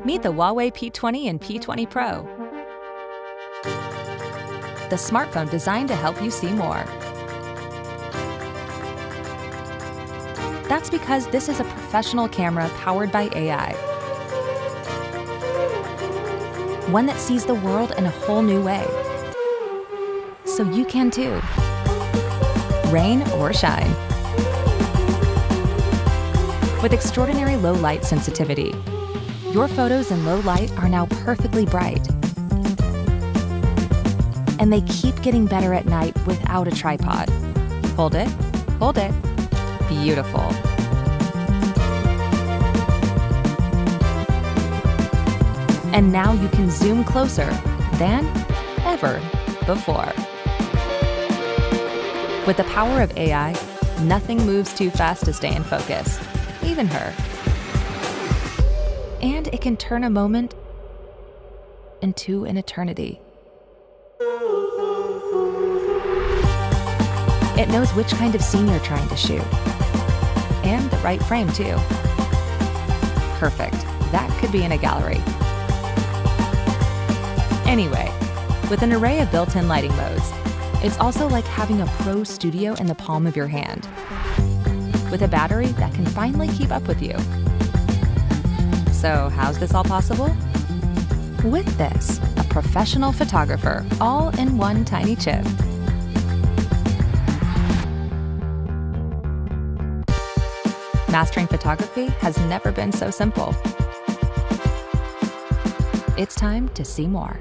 Meet the Huawei P20 and P20 Pro, the smartphone designed to help you see more. That's because this is a professional camera powered by AI. One that sees the world in a whole new way. So you can too. Rain or shine. With extraordinary low light sensitivity, your photos in low light are now perfectly bright. And they keep getting better at night without a tripod. Hold it, hold it. Beautiful. And now you can zoom closer than ever before. With the power of AI, nothing moves too fast to stay in focus, even her. And it can turn a moment into an eternity. It knows which kind of scene you're trying to shoot. And the right frame, too. Perfect. That could be in a gallery. Anyway, with an array of built-in lighting modes, it's also like having a pro studio in the palm of your hand, with a battery that can finally keep up with you. So how's this all possible? With this, a professional photographer, all in one tiny chip. Mastering photography has never been so simple. It's time to see more.